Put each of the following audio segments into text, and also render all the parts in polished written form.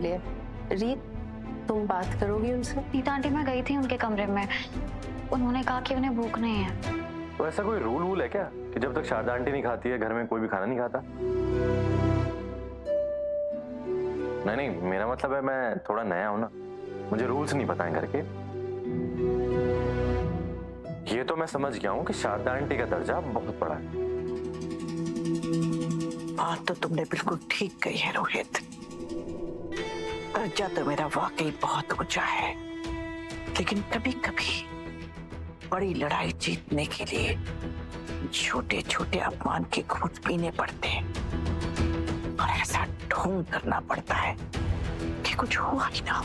लिए। रीत, तुम बात करोगी उनसे? रीता आंटी, मैं गई थी उनके कमरे में, उन्होंने कहा कि उन्हें भूख नहीं है। तो ऐसा कोई रूल वूल है क्या कि जब तक शारदा आंटी नहीं खाती है घर में कोई भी खाना नहीं खाता? नहीं नहीं, मेरा मतलब है मैं थोड़ा नया हूं ना, मुझे रूल्स नहीं पता है घर के। ये तो मैं समझ गया हूँ कि शारदा आंटी का दर्जा बहुत बड़ा है। बात तो तुमने बिल्कुल ठीक कही है रोहित, दर्जा तो मेरा वाकई बहुत ऊंचा है, लेकिन कभी कभी बड़ी लड़ाई जीतने के लिए छोटे छोटे अपमान के घूंट पीने पड़ते हैं और ऐसा ढोंग करना पड़ता है कि कुछ हुआ ही ना।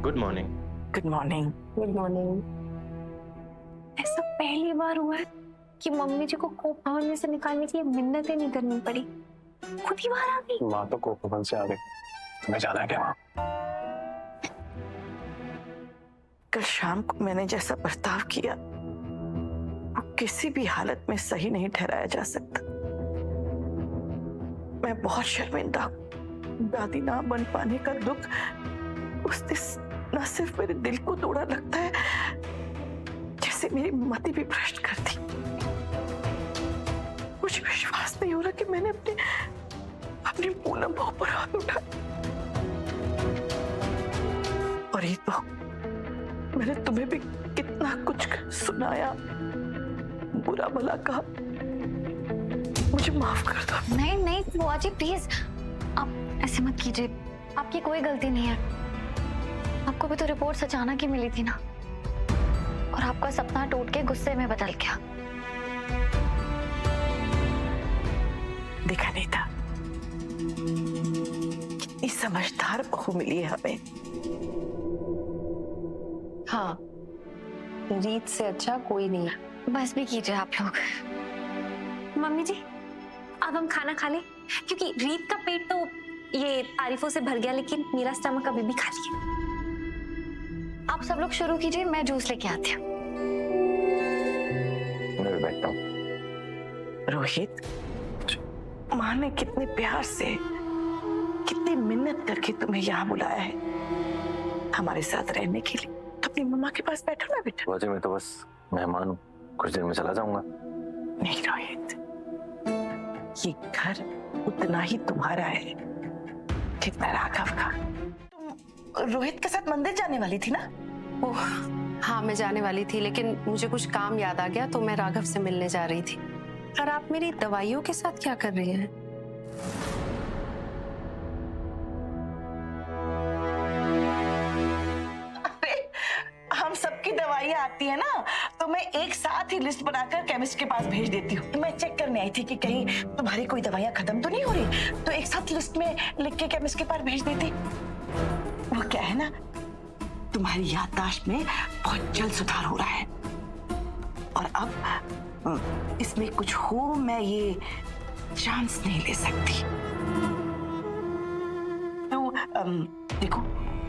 Good morning. Good morning. Good morning. ऐसा पहली बार हुआ है कि मम्मी जी को कोप भवन में से निकालने के लिए मिन्नतें नहीं करनी पड़ी, खुद ही बाहर आ गई। माँ तो कोप भवन से आ गई, तुम्हें जाना है क्या वहाँ? कल शाम को मैंने जैसा बर्ताव किया वो किसी भी हालत में सही नहीं ठहराया जा सकता। मैं बहुत शर्मिंदा हूँ। दादी ना बन पाने का दुख उसने न सिर्फ मेरे दिल को तोड़ा, लगता है जैसे मेरी मति भी भ्रष्ट कर दी। मुझे विश्वास नहीं हो रहा कि मैंने अपनी पूनम बहू पर हाथ उठाया। और ये तो मैंने तुम्हें भी कितना कुछ सुनाया, बुरा भला कहा, मुझे माफ कर दो। नहीं नहीं बुआ जी, प्लीज आप ऐसे मत कीजिए, आपकी कोई गलती नहीं है। आपको भी तो रिपोर्ट अचानक ही मिली थी ना, और आपका सपना टूट के गुस्से में बदल गया। देखा नहीं था कितनी समझदार बहू मिली है हमें। हाँ, रीत से अच्छा कोई नहीं है। बस भी कीजिए आप लोग। मम्मी जी, अब हम खाना खा लें, क्योंकि रीत का पेट तो ये तारीफों से भर गया, लेकिन मेरा स्टमक अभी भी खाली है। आप सब लोग शुरू कीजिए, मैं जूस लेके आती हूँ। मैं भी बैठता हूँ। रोहित, माँ ने कितने प्यार से, कितनी मिन्नत करके तुम्हें यहाँ बुलाया है हमारे साथ रहने के लिए। तो अपनी मम्मा के पास बैठो ना बेटा। वजह मैं तो बस मेहमान हूँ, कुछ देर में चला जाऊंगा। नहीं रोहित, ये घर उतना ही तुम्हारा है जितना राघव का। तुम रोहित के साथ मंदिर जाने वाली थी ना? ओह हाँ, मैं जाने वाली थी, लेकिन मुझे कुछ काम याद आ गया तो मैं राघव से मिलने जा रही थी। और आप मेरी दवाइयों के साथ क्या कर रही हैं? हम सबकी दवाइयाँ आती है ना, तो मैं एक साथ ही लिस्ट बनाकर केमिस्ट के पास भेज देती हूँ। मैं चेक करने आई थी कि कहीं तुम्हारी कोई दवाइयाँ खत्म तो नहीं हो रही, तो एक साथ लिस्ट में लिख के केमिस्ट के पास भेज देती। वो क्या है ना, तुम्हारी याददाश्त में बहुत जल्द सुधार हो रहा है, और अब इसमें कुछ हो मैं ये चांस नहीं ले सकती। तो देखो,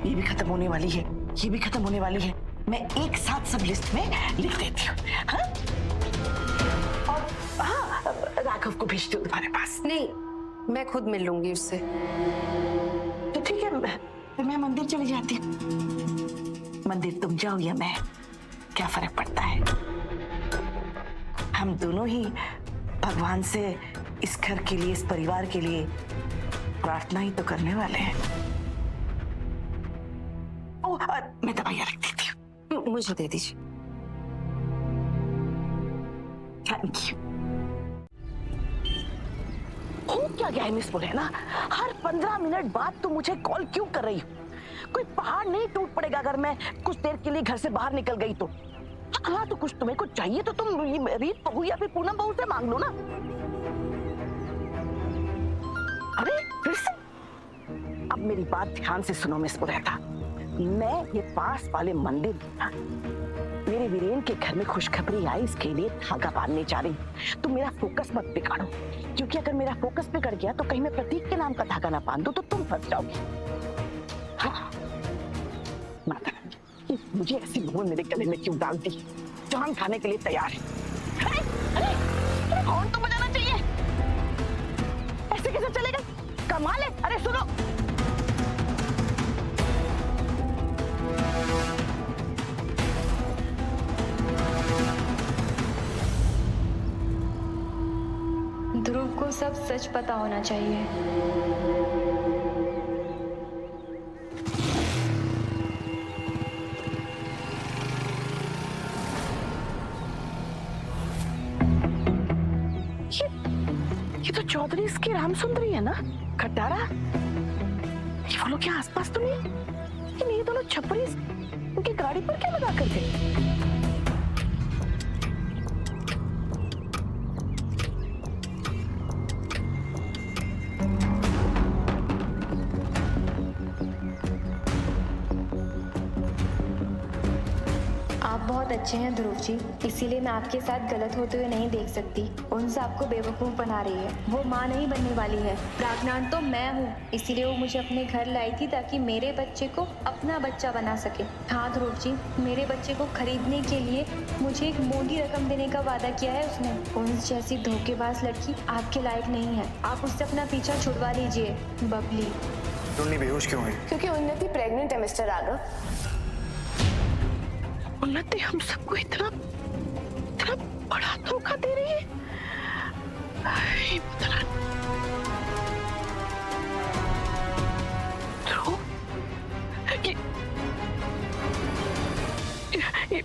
ये भी खत्म होने वाली है, ये भी खत्म होने वाली है। मैं एक साथ सब लिस्ट में लिख देती हूँ। हाँ? और हाँ, राघव को भेजती हूँ तुम्हारे पास। नहीं, मैं खुद मिल लूंगी उससे। तो ठीक है, मैं मंदिर चली जाती हूँ। मंदिर तुम जाओ या मैं, क्या फर्क पड़ता है? हम दोनों ही भगवान से इस घर के लिए, इस परिवार के लिए प्रार्थना ही तो करने वाले हैं। मैं दवाइयाँ रख देती हूँ। मुझे दे दीजिए। Thank you. क्या गया है मिस मुरैना, हर 15 मिनट बाद तुम मुझे कॉल क्यों कर रही हो? कोई पहाड़ नहीं टूट पड़ेगा अगर मैं कुछ देर के लिए घर से बाहर निकल गई तो। हाँ, तो कुछ तुम्हें कुछ चाहिए तो तुम रीत बहू या फिर पूनम बहू से मांग लो ना। अरे फिर से? अब मेरी बात ध्यान से सुनो मिस मुरैना, मैं ये पास वाले मंदिर मेरे वीरेन के घर में खुशखबरी आई, इसके लिए धागा बांधने जा रही। तुम मेरा फोकस मत बिगाड़ो, क्योंकि अगर मेरा फोकस बिगड़ गया तो कहीं मैं प्रतीक के नाम का धागा ना बांध दूं तो तुम फंस जाओगी। हाँ, माता मुझे ऐसी भूल मेरे गले में क्यों डालती? जान खाने के लिए तैयार है। अरे, अरे, हॉर्न तो बजाना चाहिए। उसी के साथ चलेगा? कमाल है। अरे सुनो, ध्रुव को सब सच पता होना चाहिए। ये तो चौधरी इसकी रामसुंदरी है ना, खटारा। ये वो लोग के आसपास तो नहीं, लेकिन ये दोनों छपरी उनकी गाड़ी पर क्या लगा कर थे? आप बहुत अच्छे हैं ध्रुव जी, इसीलिए मैं आपके साथ गलत होते हुए नहीं देख सकती। उनसे आपको बेवकूफ बना रही है। वो माँ नहीं बनने वाली है। प्राज्ञान तो मैं हूँ, इसीलिए वो मुझे अपने घर लाई थी ताकि मेरे बच्चे को अपना बच्चा बना सके। हाँ ध्रुव जी, मेरे बच्चे को खरीदने के लिए मुझे एक मोटी रकम देने का वादा किया है उसने। उनसे जैसी धोखेबाज लड़की आपके लायक नहीं है। आप उससे अपना पीछा छुड़वा लीजिए। बबली। टुन्नी बेहोश क्यों है? क्योंकि उन्नति प्रेग्नेंट है मिस्टर राघव। उन्नति हम सबको इतना बड़ा धोखा दे रही है। आई पता नहीं। ध्रुव, ये